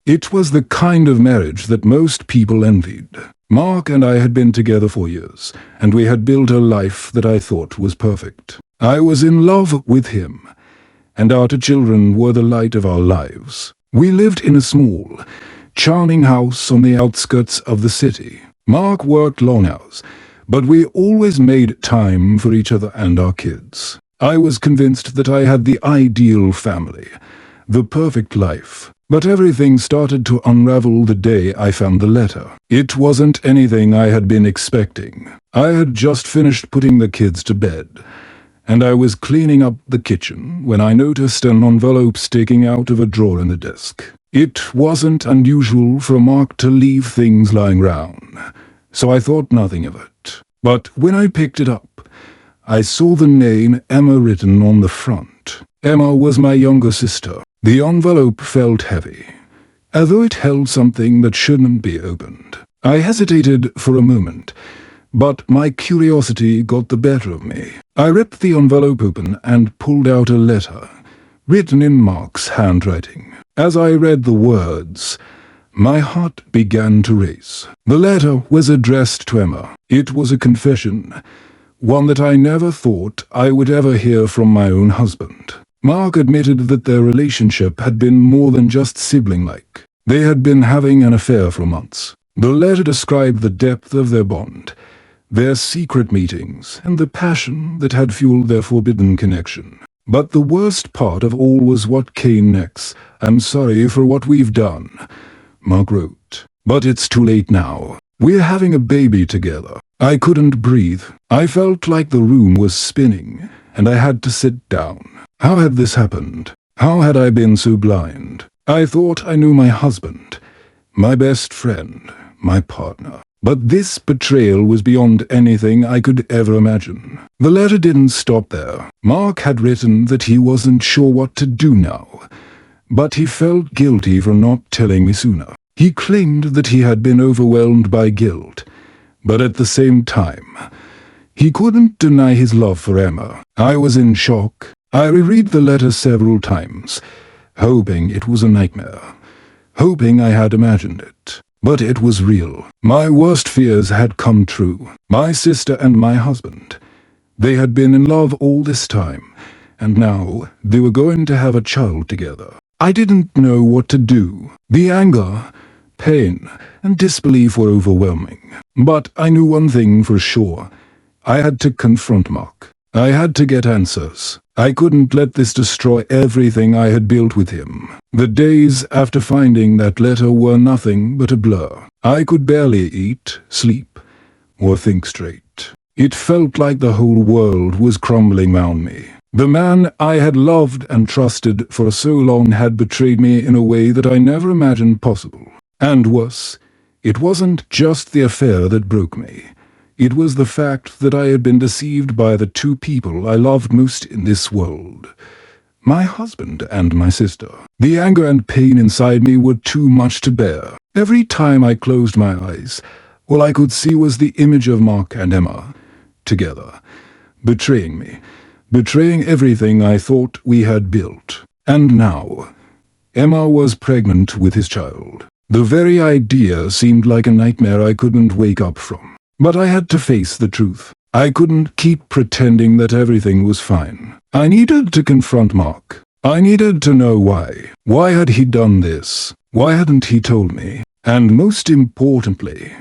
It was the kind of marriage that most people envied. Mark and I had been together for years, and we had built a life that I thought was perfect. I was in love with him, and our two children were the light of our lives. We lived in a small, charming house on the outskirts of the city. Mark worked long hours, but we always made time for each other and our kids. I was convinced that I had the ideal family, the perfect life. But everything started to unravel the day I found the letter. It wasn't anything I had been expecting. I had just finished putting the kids to bed, and I was cleaning up the kitchen when I noticed an envelope sticking out of a drawer in the desk. It wasn't unusual for Mark to leave things lying around, so I thought nothing of it. But when I picked it up, I saw the name Emma written on the front. Emma was my younger sister. The envelope felt heavy, as though it held something that shouldn't be opened. I hesitated for a moment, but my curiosity got the better of me. I ripped the envelope open and pulled out a letter, written in Mark's handwriting. As I read the words, my heart began to race. The letter was addressed to Emma. It was a confession, one that I never thought I would ever hear from my own husband. Mark admitted that their relationship had been more than just sibling-like. They had been having an affair for months. The letter described the depth of their bond, their secret meetings, and the passion that had fueled their forbidden connection. But the worst part of all was what came next. "I'm sorry for what we've done," Mark wrote. "But it's too late now. We're having a baby together." I couldn't breathe. I felt like the room was spinning, and I had to sit down. How had this happened? How had I been so blind? I thought I knew my husband, my best friend, my partner. But this betrayal was beyond anything I could ever imagine. The letter didn't stop there. Mark had written that he wasn't sure what to do now, but he felt guilty for not telling me sooner. He claimed that he had been overwhelmed by guilt, but at the same time, he couldn't deny his love for Emma. I was in shock. I reread the letter several times, hoping it was a nightmare, hoping I had imagined it. But it was real. My worst fears had come true. My sister and my husband. They had been in love all this time, and now they were going to have a child together. I didn't know what to do. The anger, pain, and disbelief were overwhelming. But I knew one thing for sure. I had to confront Mark. I had to get answers. I couldn't let this destroy everything I had built with him. The days after finding that letter were nothing but a blur. I could barely eat, sleep, or think straight. It felt like the whole world was crumbling round me. The man I had loved and trusted for so long had betrayed me in a way that I never imagined possible. And worse, it wasn't just the affair that broke me. It was the fact that I had been deceived by the two people I loved most in this world. My husband and my sister. The anger and pain inside me were too much to bear. Every time I closed my eyes, all I could see was the image of Mark and Emma, together, betraying me, betraying everything I thought we had built. And now, Emma was pregnant with his child. The very idea seemed like a nightmare I couldn't wake up from. But I had to face the truth. I couldn't keep pretending that everything was fine. I needed to confront Mark. I needed to know why. Why had he done this? Why hadn't he told me? And most importantly,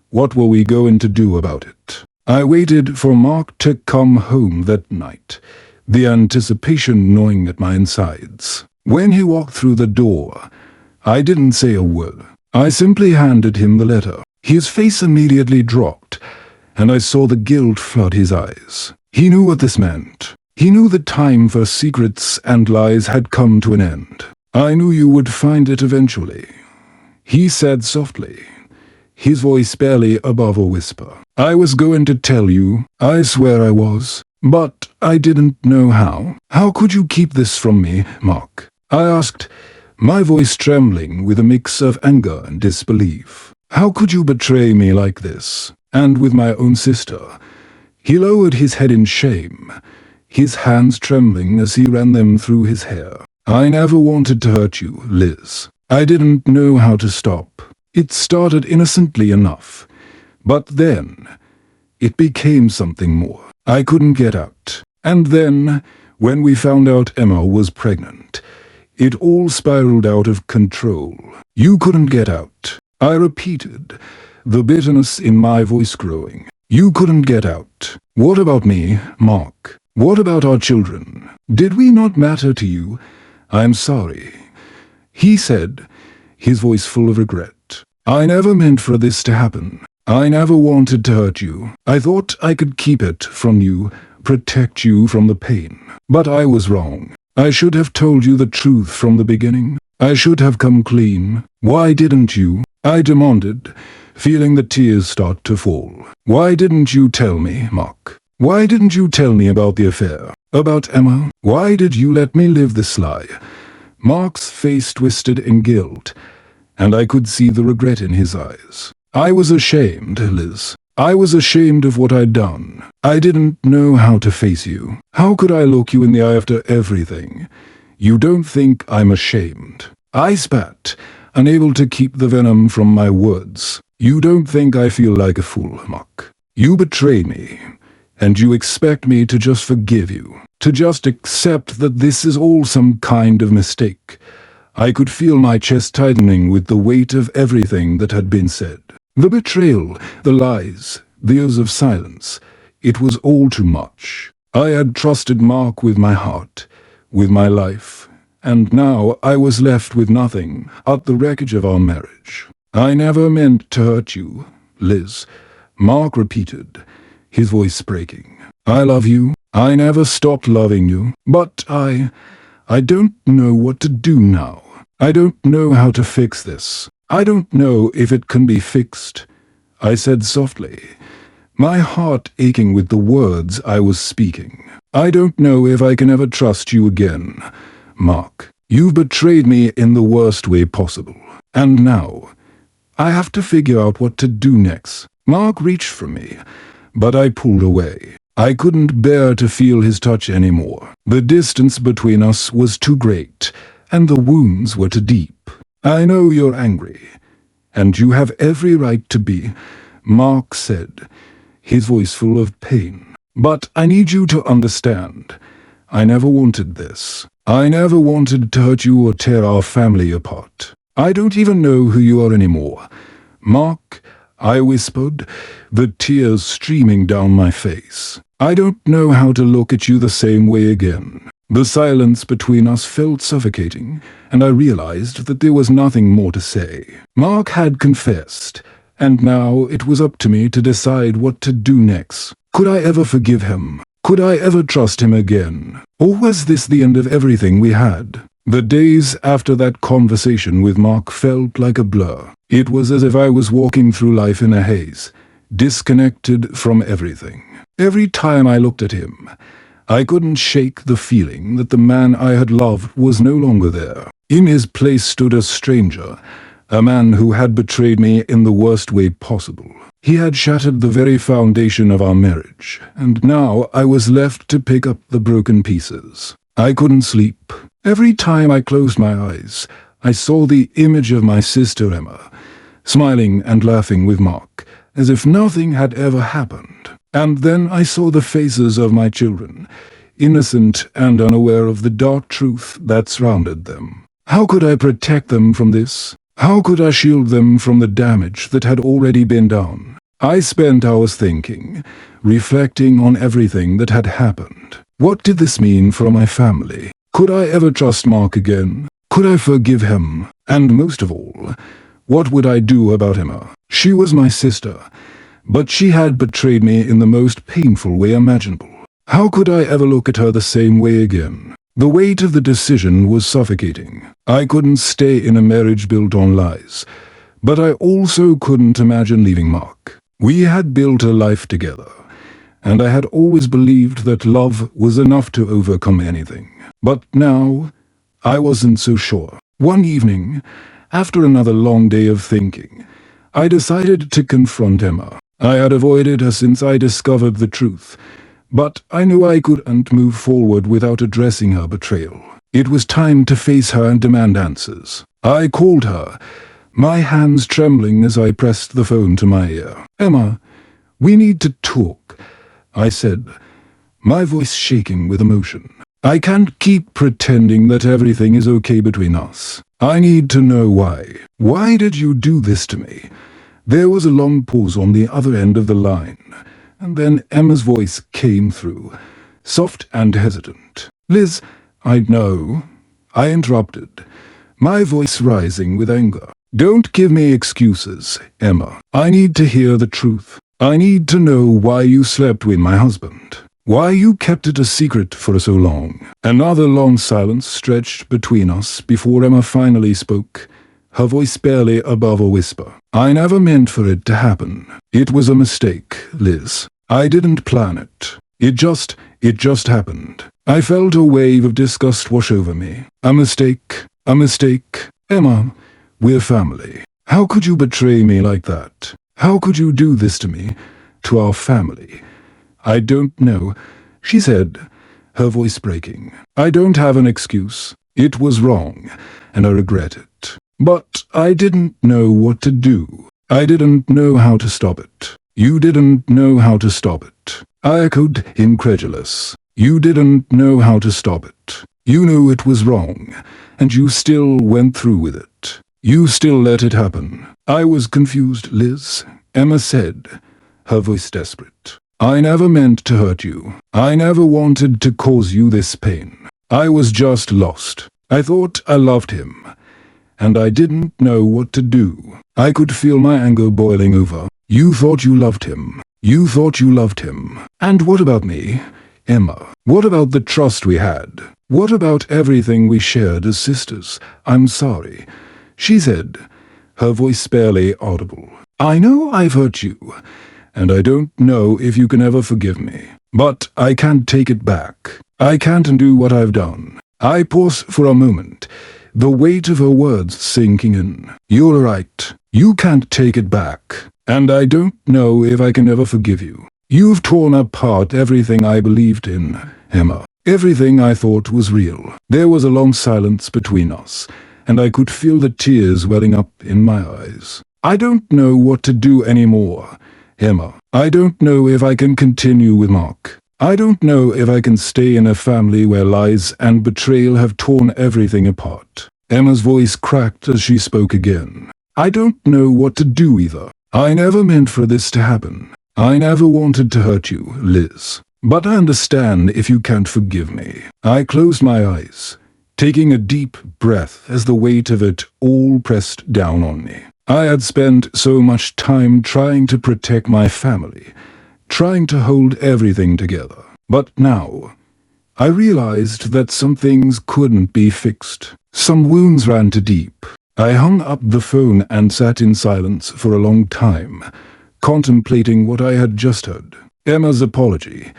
what were we going to do about it? I waited for Mark to come home that night, the anticipation gnawing at my insides. When he walked through the door, I didn't say a word. I simply handed him the letter. His face immediately dropped, and I saw the guilt flood his eyes. He knew what this meant. He knew the time for secrets and lies had come to an end. "I knew you would find it eventually," he said softly, his voice barely above a whisper. "I was going to tell you, I swear I was, but I didn't know how. How could you keep this from me, Mark?" I asked, my voice trembling with a mix of anger and disbelief. "How could you betray me like this, and with my own sister?" He lowered his head in shame, his hands trembling as he ran them through his hair. "I never wanted to hurt you, Liz. I didn't know how to stop. It started innocently enough, but then it became something more. I couldn't get out. And then, when we found out Emma was pregnant, it all spiraled out of control. You couldn't get out. I repeated, the bitterness in my voice growing. You couldn't get out. What about me, Mark? What about our children? Did we not matter to you? I'm sorry. He said, his voice full of regret. I never meant for this to happen. I never wanted to hurt you. I thought I could keep it from you, protect you from the pain. But I was wrong. I should have told you the truth from the beginning. I should have come clean. Why didn't you? I demanded, feeling the tears start to fall. Why didn't you tell me, Mark? Why didn't you tell me about the affair? About Emma? Why did you let me live this lie? Mark's face twisted in guilt, and I could see the regret in his eyes. I was ashamed, Liz. I was ashamed of what I'd done. I didn't know how to face you. How could I look you in the eye after everything? You don't think I'm ashamed? I spat, unable to keep the venom from my words. You don't think I feel like a fool, Mark? You betrayed me, and you expect me to just forgive you, to just accept that this is all some kind of mistake. I could feel my chest tightening with the weight of everything that had been said. The betrayal, the lies, the years of silence. It was all too much. I had trusted Mark with my heart, with my life, and now I was left with nothing but the wreckage of our marriage. I never meant to hurt you, Liz, Mark repeated, his voice breaking. I love you. I never stopped loving you, but I don't know what to do now. I don't know how to fix this. I don't know if it can be fixed, I said softly, my heart aching with the words I was speaking. I don't know if I can ever trust you again, Mark. You've betrayed me in the worst way possible. And now, I have to figure out what to do next. Mark reached for me, but I pulled away. I couldn't bear to feel his touch anymore. The distance between us was too great, and the wounds were too deep. I know you're angry, and you have every right to be, Mark said, his voice full of pain. But I need you to understand. I never wanted this. I never wanted to hurt you or tear our family apart. I don't even know who you are anymore. Mark, I whispered, the tears streaming down my face. I don't know how to look at you the same way again. The silence between us felt suffocating, and I realized that there was nothing more to say. Mark had confessed, and now it was up to me to decide what to do next. Could I ever forgive him? Could I ever trust him again? Or was this the end of everything we had? The days after that conversation with Mark felt like a blur. It was as if I was walking through life in a haze, disconnected from everything. Every time I looked at him, I couldn't shake the feeling that the man I had loved was no longer there. In his place stood a stranger, a man who had betrayed me in the worst way possible. He had shattered the very foundation of our marriage, and now I was left to pick up the broken pieces. I couldn't sleep. Every time I closed my eyes, I saw the image of my sister Emma, smiling and laughing with Mark, as if nothing had ever happened. And then I saw the faces of my children, innocent and unaware of the dark truth that surrounded them. How could I protect them from this? How could I shield them from the damage that had already been done? I spent hours thinking, reflecting on everything that had happened. What did this mean for my family? Could I ever trust Mark again? Could I forgive him? And most of all, what would I do about Emma? She was my sister, but she had betrayed me in the most painful way imaginable. How could I ever look at her the same way again? The weight of the decision was suffocating. I couldn't stay in a marriage built on lies, but I also couldn't imagine leaving Mark. We had built a life together, and I had always believed that love was enough to overcome anything. But now, I wasn't so sure. One evening, after another long day of thinking, I decided to confront Emma. I had avoided her since I discovered the truth, but I knew I couldn't move forward without addressing her betrayal. It was time to face her and demand answers. I called her, my hands trembling as I pressed the phone to my ear. "Emma, we need to talk," I said, my voice shaking with emotion. "I can't keep pretending that everything is okay between us. I need to know why. Why did you do this to me?" There was a long pause on the other end of the line, and then Emma's voice came through, soft and hesitant. "Liz, I know," I interrupted, my voice rising with anger. "Don't give me excuses, Emma. I need to hear the truth. I need to know why you slept with my husband. Why you kept it a secret for so long." Another long silence stretched between us before Emma finally spoke, her voice barely above a whisper. "I never meant for it to happen. It was a mistake, Liz. I didn't plan it. It just happened." I felt a wave of disgust wash over me. A mistake. Emma, we're family. How could you betray me like that? How could you do this to me, to our family? "I don't know," she said, her voice breaking. "I don't have an excuse. It was wrong, and I regret it. But I didn't know what to do. I didn't know how to stop it." "You didn't know how to stop it," I echoed, incredulous. "You didn't know how to stop it. You knew it was wrong, and you still went through with it. You still let it happen." "I was confused, Liz," Emma said, her voice desperate. "I never meant to hurt you. I never wanted to cause you this pain. I was just lost. I thought I loved him, and I didn't know what to do. I could feel my anger boiling over. You thought you loved him. You thought you loved him. And what about me, Emma? What about the trust we had? What about everything we shared as sisters? I'm sorry," she said, her voice barely audible. "I know I've hurt you, and I don't know if you can ever forgive me. But I can't take it back. I can't undo what I've done." I paused for a moment, the weight of her words sinking in. "You're right. You can't take it back. And I don't know if I can ever forgive you. You've torn apart everything I believed in, Emma. Everything I thought was real." There was a long silence between us, and I could feel the tears welling up in my eyes. "I don't know what to do anymore, Emma. I don't know if I can continue with Mark. I don't know if I can stay in a family where lies and betrayal have torn everything apart." Emma's voice cracked as she spoke again. "I don't know what to do either. I never meant for this to happen. I never wanted to hurt you, Liz. But I understand if you can't forgive me." I closed my eyes, taking a deep breath as the weight of it all pressed down on me. I had spent so much time trying to protect my family, trying to hold everything together. But now, I realized that some things couldn't be fixed. Some wounds ran too deep. I hung up the phone and sat in silence for a long time, contemplating what I had just heard. Emma's apology,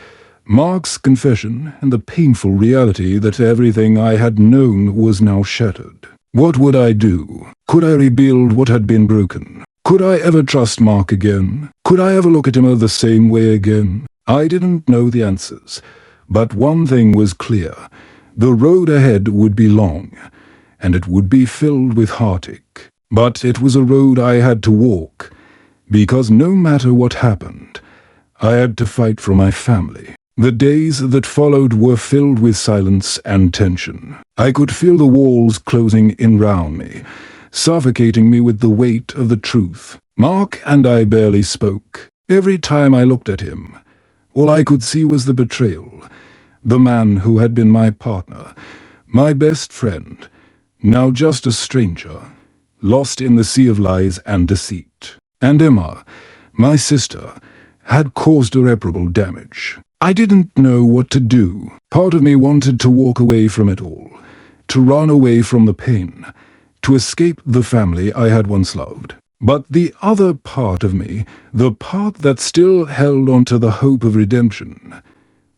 Mark's confession, and the painful reality that everything I had known was now shattered. What would I do? Could I rebuild what had been broken? Could I ever trust Mark again? Could I ever look at him the same way again? I didn't know the answers, but one thing was clear. The road ahead would be long, and it would be filled with heartache. But it was a road I had to walk, because no matter what happened, I had to fight for my family. The days that followed were filled with silence and tension. I could feel the walls closing in round me, suffocating me with the weight of the truth. Mark and I barely spoke. Every time I looked at him, all I could see was the betrayal. The man who had been my partner, my best friend, now just a stranger, lost in the sea of lies and deceit. And Emma, my sister, had caused irreparable damage. I didn't know what to do. Part of me wanted to walk away from it all, to run away from the pain, to escape the family I had once loved. But the other part of me, the part that still held on to the hope of redemption,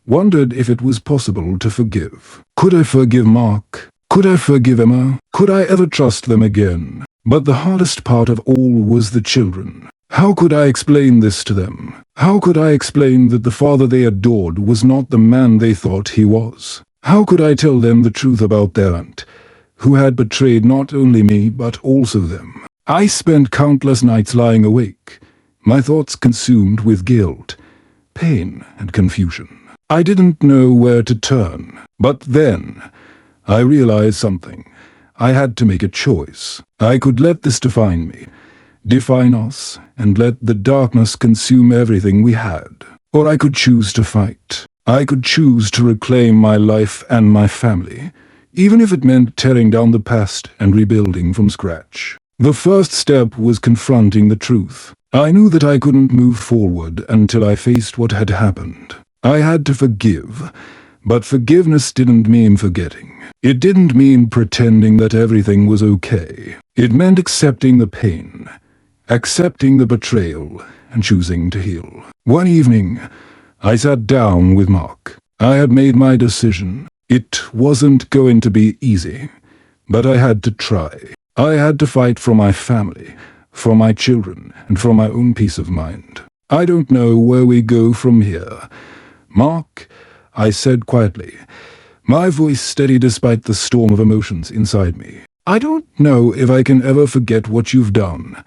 wondered if it was possible to forgive. Could I forgive Mark? Could I forgive Emma? Could I ever trust them again? But the hardest part of all was the children. How could I explain this to them? How could I explain that the father they adored was not the man they thought he was? How could I tell them the truth about their aunt, who had betrayed not only me but also them? I spent countless nights lying awake, my thoughts consumed with guilt, pain, and confusion. I didn't know where to turn, but then I realized something. I had to make a choice. I could let this define me, define us, and let the darkness consume everything we had. Or I could choose to fight. I could choose to reclaim my life and my family, even if it meant tearing down the past and rebuilding from scratch. The first step was confronting the truth. I knew that I couldn't move forward until I faced what had happened. I had to forgive, but forgiveness didn't mean forgetting. It didn't mean pretending that everything was okay. It meant accepting the pain, accepting the betrayal, and choosing to heal. One evening, I sat down with Mark. I had made my decision. It wasn't going to be easy, but I had to try. I had to fight for my family, for my children, and for my own peace of mind. I don't know where we go from here. Mark, I said quietly, my voice steady despite the storm of emotions inside me. I don't know if I can ever forget what you've done,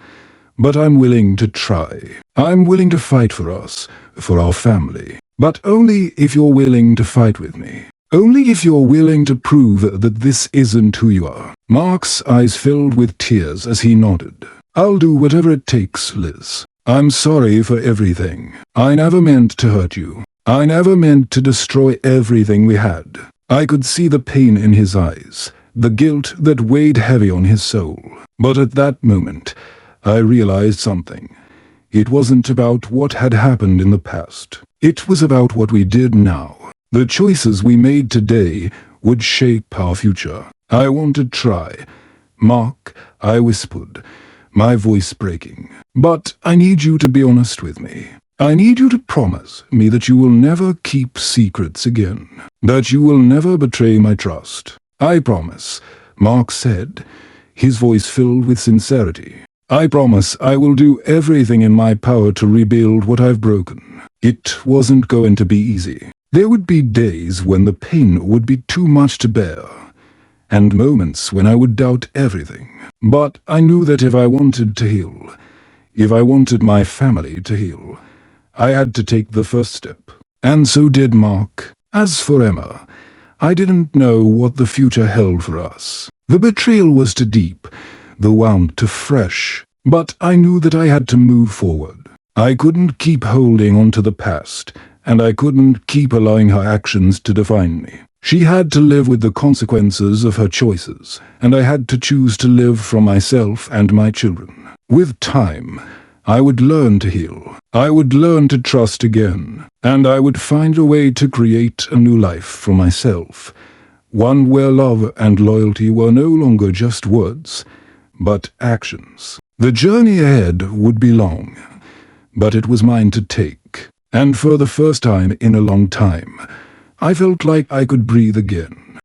but I'm willing to try. I'm willing to fight for us, for our family. But only if you're willing to fight with me. Only if you're willing to prove that this isn't who you are. Mark's eyes filled with tears as he nodded. I'll do whatever it takes, Liz. I'm sorry for everything. I never meant to hurt you. I never meant to destroy everything we had. I could see the pain in his eyes, the guilt that weighed heavy on his soul. But at that moment, I realized something. It wasn't about what had happened in the past. It was about what we did now. The choices we made today would shape our future. I want to try. Mark, I whispered, my voice breaking. But I need you to be honest with me. I need you to promise me that you will never keep secrets again. That you will never betray my trust. I promise, Mark said, his voice filled with sincerity. I promise I will do everything in my power to rebuild what I've broken. It wasn't going to be easy. There would be days when the pain would be too much to bear, and moments when I would doubt everything. But I knew that if I wanted to heal, if I wanted my family to heal, I had to take the first step. And so did Mark. As for Emma, I didn't know what the future held for us. The betrayal was too deep, the wound too fresh, but I knew that I had to move forward. I couldn't keep holding on to the past, and I couldn't keep allowing her actions to define me. She had to live with the consequences of her choices, and I had to choose to live for myself and my children. With time, I would learn to heal. I would learn to trust again, and I would find a way to create a new life for myself. One where love and loyalty were no longer just words, but actions. The journey ahead would be long, but it was mine to take. And for the first time in a long time, I felt like I could breathe again.